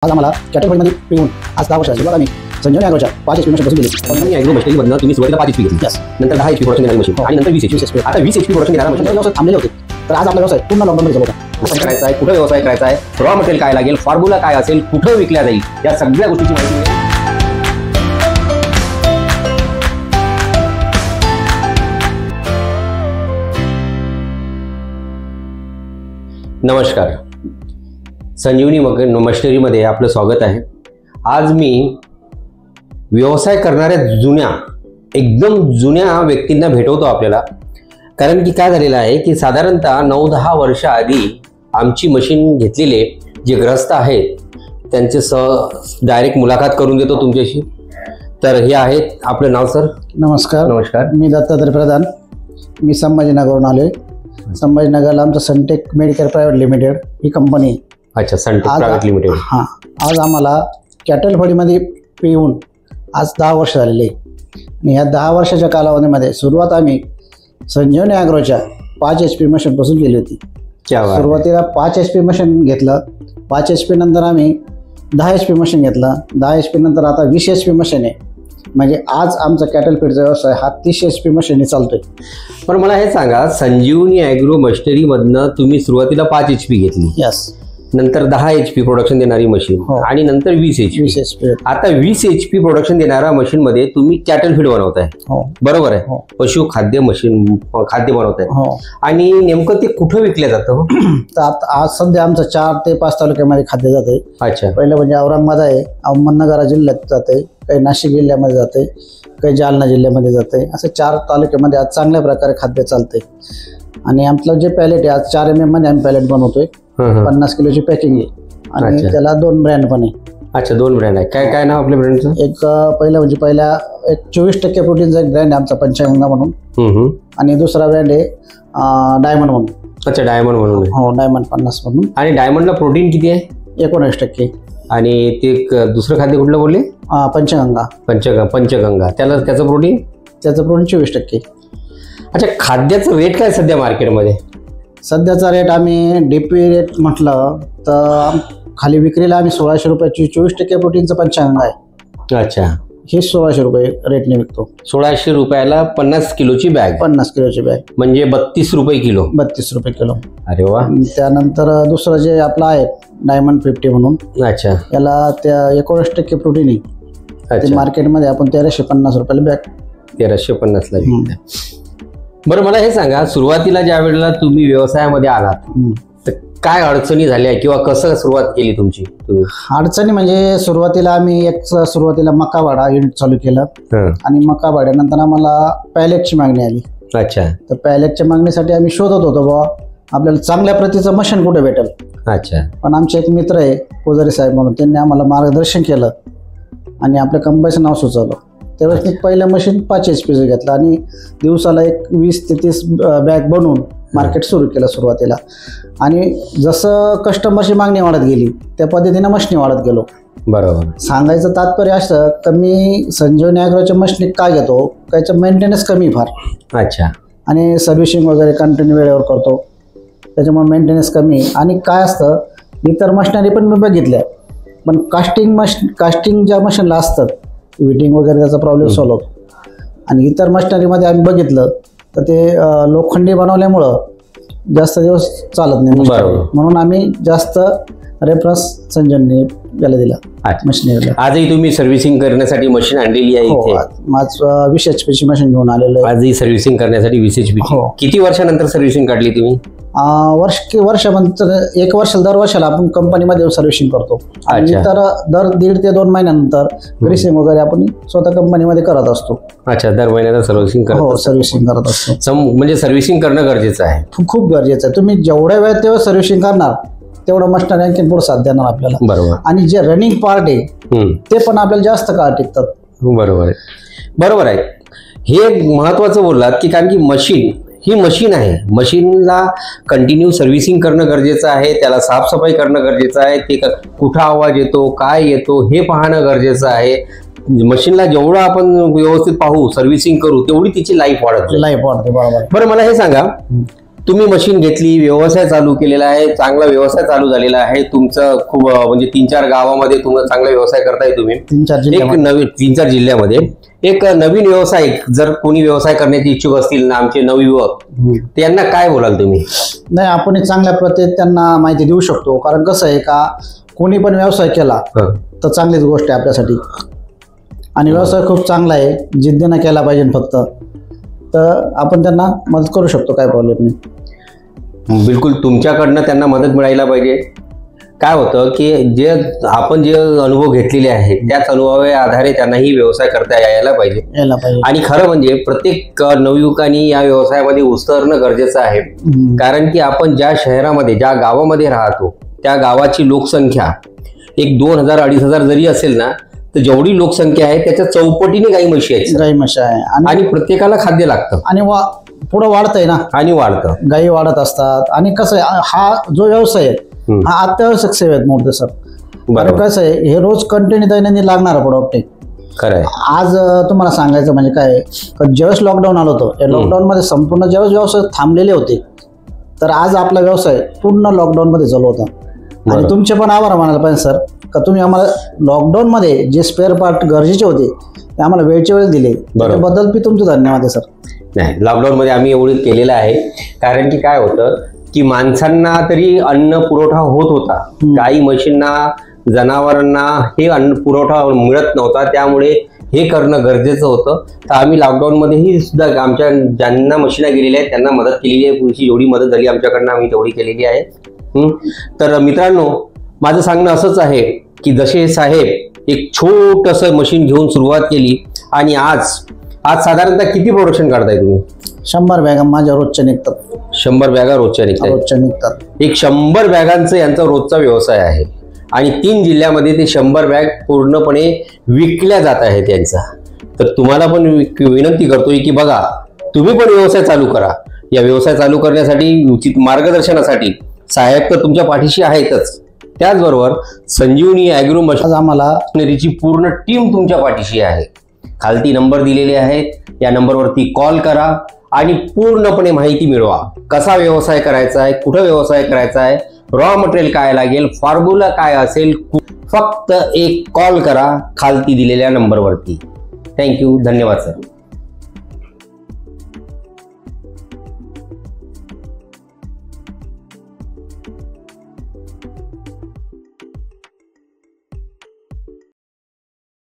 आज आम्हाला कॅटेगरीमध्ये पिऊन आज 10 वर्ष आम्ही संजीवनी ॲग्रोच्या 5 HP मशीन बसून गेली. संजीवनी ॲग्रो मशीनमधनं तुम्ही सुरुवातीला 5 HP घेतली, नंतर 10 HP प्रोडक्शन देणारी मशीन आणि नंतर 20 HP. आता 20 HP प्रोडक्शन देणारा मशीन व्यवसाय थांबलेले होते. तर आज आपला व्यवसाय पूर्ण लॉकडाऊनमध्ये चालू होता. कसं करायचं आहे, कुठं व्यवसाय करायचा आहे, रॉ मटेरियल काय लागेल, फॉर्म्युला काय असेल, कुठं विकल्या जाईल, या सगळ्या गोष्टीची माहिती नमस्कार. संजीवनी मशिनरीमध्ये आपलं स्वागत आहे. आज मी व्यवसाय करणाऱ्या एकदम जुन्या व्यक्तींना भेटवतो आपल्याला. कारण की काय झालेलं आहे की साधारणतः 9-10 वर्ष आधी आमची मशीन घेतलेले जे ग्रस्त आहेत त्यांचे डायरेक्ट मुलाखत करून देतो तुमच्याशी. तर हे आहेत, आपलं नाव सर? नमस्कार. नमस्कार. मी दत्तात्रय प्रधान. मी संभाजीनगरवरून आलोय. संभाजीनगरला आमचं सनटेक मेडिकेअर प्रायव्हेट लिमिटेड ही कंपनी. अच्छा, सनटेक प्रायव्हेट लिमिटेड. हां, आज आम्हाला कॅटल फळीमध्ये पिऊन आज 10 वर्ष झालेले आहे. आणि ह्या 10 वर्षाच्या कालावधीमध्ये सुरुवात आम्ही संजीवनी ॲग्रोच्या 5 HP मशीनपासून केली होती. सुरुवातीला 5 HP मशीन घेतलं. 5 HP नंतर आम्ही 10 HP मशीन घेतलं. 10 HP नंतर आता 20 HP मशीन आहे. म्हणजे आज आमचा कॅटल फीडचा व्यवसाय हा 30 HP मशीनने चालतोय. पण मला हे सांगा, संजीवनी ॲग्रो मशिनरीमधनं तुम्ही सुरुवातीला 5 HP घेतली, यस, नंतर 10 HP प्रोडक्शन देणारी मशीन आणि नंतर 20 HP. आता 20 HP प्रोडक्शन देणाऱ्या मशीन मध्ये तुम्ही कॅटल फीड बनवताय, बरोबर आहे? पशु खाद्य मशीन, खाद्य बनवताय. आणि नेमकं ते कुठं विकलं जातं? तर आता आज सध्या आमचं 4 ते 5 तालुक्यामध्ये खाद्य जाते. अच्छा. पहिलं म्हणजे औरंगाबाद आहे, अहमदनगर जिल्ह्यात जाते, काही नाशिक जिल्ह्यामध्ये जाते, काही जालना जिल्ह्यामध्ये जाते. असे 4 तालुक्यामध्ये आज चांगल्या प्रकारे खाद्य चालते. आणि आपलं जे पॅलेट आहे, आज 4 MM मध्ये आम्ही पॅलेट बनवतोय. 50 किलोची पॅकिंग आहे आणि त्याला 2 ब्रँड पण आहे. अच्छा, 2 ब्रँड आहे. काय काय नाव आपल्या ब्रँडचं? एक पहिला एक 24% प्रोटीनचा एक ब्रँड आहे आमचा, पंचगंगा म्हणून. आणि दुसरा ब्रँड आहे डायमंड म्हणून. अच्छा, डायमंड म्हणून. हो, डायमंड 50 म्हणून. आणि डायमंडला प्रोटीन किती आहे? 19%. आणि ते दुसरं खाद्य कुठलं बोलले? पंचगंगा. पंचगंगा. त्याचं प्रोटीन? त्याचं प्रोटीन 24%. अच्छा, खाद्याचं रेट काय सध्या मार्केटमध्ये? सध्याचा रेट आम्ही DP रेट म्हटलं तर खाली विक्रीला आम्ही 1600 रुपयाची 24% प्रोटीनचं पंचगंगा आहे. अच्छा, हे 1600 रुपये रेटने विकतो. 1600 रुपयाला 50 किलोची बॅग. 50 किलोची बॅग म्हणजे 32 रुपये किलो. 32 रुपये किलो. अरे वा. त्यानंतर दुसरं जे आपलं आहे डायमंड 50 म्हणून. अच्छा. याला त्या 19% प्रोटीन आहे. ते मार्केटमध्ये आपण 1350 रुपयाला बॅग. 1350 ला विकता. बरं, मला हे सांगा, सुरुवातीला ज्या वेळेला तुम्ही व्यवसायामध्ये आलात तर काय अडचणी झाल्या किंवा कसं सुरुवात केली तुमची? अडचणी म्हणजे सुरुवातीला आम्ही सुरुवातीला मकावाडा युनिट चालू केलं. आणि मकावाड्यानंतर आम्हाला पॅलेटची मागणी आली. अच्छा. तर पॅलेटच्या मागणीसाठी आम्ही शोधत होतो बाबा आपल्याला चांगल्या प्रतीचं मशीन कुठे भेटेल. अच्छा. पण आमचे एक मित्र आहे पुजारी साहेब म्हणून, त्यांनी आम्हाला मार्गदर्शन केलं आणि आपल्या कंपनीचं नाव सुचवलं. त्यावेळेस मी पहिलं मशीन 5 HPचं घेतलं आणि दिवसाला एक 20 ते 30 बॅग बनवून मार्केट सुरू केलं सुरुवातीला. आणि जसं कस्टमरची मागणी वाढत गेली त्या पद्धतीनं मशिनी वाढत गेलो. बरोबर. सांगायचं तात्पर्य असं की मी संजीवनी ॲग्रोच्या मशिनी काय घेतो, त्याचं मेंटेनन्स कमी फार. अच्छा. आणि सर्व्हिसिंग वगैरे कंटिन्यू वेळेवर करतो, त्याच्यामुळे मेंटेनन्स कमी. आणि काय असतं, इतर मशिनरी पण मी बघितल्या, पण कास्टिंग ज्या मशीनला असतात विटिंग वगैरे त्याचा प्रॉब्लेम सॉल्व्ह होतो. आणि इतर मशिनरीमध्ये आम्ही बघितलं तर ते लोखंडी बनवल्यामुळं जास्त दिवस चालत नाही. म्हणून आम्ही जास्त रेफरन्स संजीवनी याला दिला मशिनरीला. आजही तुम्ही सर्व्हिसिंग करण्यासाठी मशीन आणलेली आहे इथे? माझं 20 HPची मशीन घेऊन आलेलं आहे. आजही सर्व्हिसिंग करण्यासाठी 20 HP. किती वर्षानंतर सर्व्हिसिंग काढली तुम्ही? वर्षानंतर 1 वर्ष, दर वर्षाला आपण कंपनीमध्ये सर्व्हिसिंग करतो. आणि तर दर 1.5 ते 2 महिन्यानंतर ग्रीसिंग वगैरे आपण स्वतः कंपनीमध्ये करत असतो. अच्छा, दर महिन्याला सर्व्हिसिंग करत असतो. म्हणजे सर्व्हिसिंग करणं गरजेचं आहे. खूप गरजेचं आहे. तुम्ही जेवढ्या वेळ तेव्हा सर्व्हिसिंग करणार तेवढं मशिनरी आणखी पुढे साथ देणार आपल्याला. बरोबर. आणि जे रनिंग पार्ट आहे ते पण आपल्याला जास्त काळ टिकतात. बरोबर आहे. हे महत्वाचं बोललात की कारण की ही मशीन आहे, मशीनला कंटिन्यू सर्व्हिसिंग करणं गरजेचं आहे, त्याला साफसफाई करणं गरजेचं आहे, ते कुठं आवाज येतो, काय येतो हे पाहणं गरजेचं आहे. मशीनला जेवढं आपण व्यवस्थित पाहू, सर्व्हिसिंग करू, तेवढी तिची लाईफ वाढते. बरोबर. बरं, मला हे सांगा, तुम्ही मशीन घेतली, व्यवसाय चालू केलेला आहे, चांगला व्यवसाय चालू झालेला आहे तुमचं, खूप म्हणजे 3-4 गावामध्ये तुम्हाला चांगला व्यवसाय करताय तुम्ही. 3-4 जिल्ह्यामध्ये एक नवीन व्यवसाय जर कोणी व्यवसाय करण्याची इच्छुक असतील ना आमचे नवयुवक, त्यांना काय बोलाल तुम्ही? नाही, आपण चांगल्या प्रत्येक त्यांना माहिती देऊ शकतो. कारण कसं आहे का, कोणी पण व्यवसाय केला तर चांगलीच गोष्ट आहे आपल्यासाठी. आणि व्यवसाय खूप चांगला आहे, जिद्दीनं केला पाहिजे फक्त, तर आपण त्यांना मदत करू शकतो, काय प्रॉब्लेम नाही. बिलकुल तुमच्याकडनं त्यांना मदत मिळायला पाहिजे. काय होतं की आपण जे अनुभव घेतलेले आहेत त्याच अनुभवाच्या आधारे त्यांनाही व्यवसाय करता यायला पाहिजे. आणि खरं म्हणजे प्रत्येक नवयुवकांनी या व्यवसायामध्ये उतरणं गरजेचं आहे. कारण की आपण ज्या शहरामध्ये, ज्या गावामध्ये राहतो त्या गावाची लोकसंख्या एक 2,000-2,500 जरी असेल ना, तर जेवढी लोकसंख्या आहे त्याच्या चौपटीने गाई म्हशी आहे. आणि प्रत्येकाला खाद्य लागतं आणि पुढे वाढतंय ना, आणि वाढतं, गाई वाढत असतात. आणि कसं आहे, हा जो व्यवसाय आहे हा अत्यावश्यक सेवेत मोठे सर. बरं, कसं आहे, हे रोज कंटिन्यू दैनंदिन लागणारं प्रोडक्ट आहे. खरं आहे. आज तुम्हाला सांगायचं म्हणजे काय, ज्यावेळेस लॉकडाऊन आलं होतं, या लॉकडाऊनमध्ये संपूर्ण ज्यावेळेस व्यवसाय थांबलेले होते, तर आज आपला व्यवसाय पूर्ण लॉकडाऊनमध्ये चालू होता. आणि तुमचे पण आभार मानायला पाहिजे सर, का तुम्ही आम्हाला लॉकडाऊनमध्ये जे स्पेअर पार्ट गरजेचे होते ते आम्हाला वेळच्या वेळेस दिले, त्याबद्दल मी तुमचे धन्यवाद आहे सर. नाही, लॉकडाऊनमध्ये आम्ही एवढं केलेलं आहे. कारण की काय होतं की माणसांना तरी अन्न पुरवठा होत होता, गाई म्हशींना, जनावरांना हे अन्न पुरवठा मिळत नव्हता, त्यामुळे हे करणं गरजेचं होतं. तर आम्ही लॉकडाऊनमध्येही सुद्धा आमच्या ज्यांना मशीना गेलेल्या आहेत त्यांना मदत केलेली आहे. पुढची जेवढी मदत झाली आमच्याकडनं आम्ही तेवढी केलेली आहे. तर मित्रांनो, माझं सांगणं असंच आहे की जसे साहेब एक छोटंसं मशीन घेऊन सुरुवात केली आणि आज साधारणतः किती प्रोडक्शन काढताय तुम्ही? 100 बॅगा माझ्या रोजच्या निघतात. 100 बॅगा रोजच्या निघतात. एक 100 बॅगांचं यांचा रोजचा व्यवसाय आहे आणि 3 जिल्ह्यामध्ये ते 100 बॅग पूर्णपणे विकल्या जात आहेत त्यांचा. तर तुम्हाला पण विनंती करतोय की बघा, तुम्ही पण व्यवसाय चालू करा. या व्यवसाय चालू करण्यासाठी उचित मार्गदर्शनासाठी साहेब तर तुमच्या पाठीशी आहेतच, त्याचबरोबर संजीवनी ॲग्रो मशिनरीची पूर्ण टीम तुमच्या पाठीशी आहे. खालती नंबर दिलेले आहेत, या नंबरवरती कॉल करा आणि पूर्णपणे माहिती मिळवा. कसा व्यवसाय करायचा आहे, कुठं व्यवसाय करायचा आहे, रॉ मटेरियल काय लागेल, फॉर्म्युला काय असेल, फक्त एक कॉल करा खालती दिलेल्या नंबरवरती. थँक्यू, धन्यवाद सर.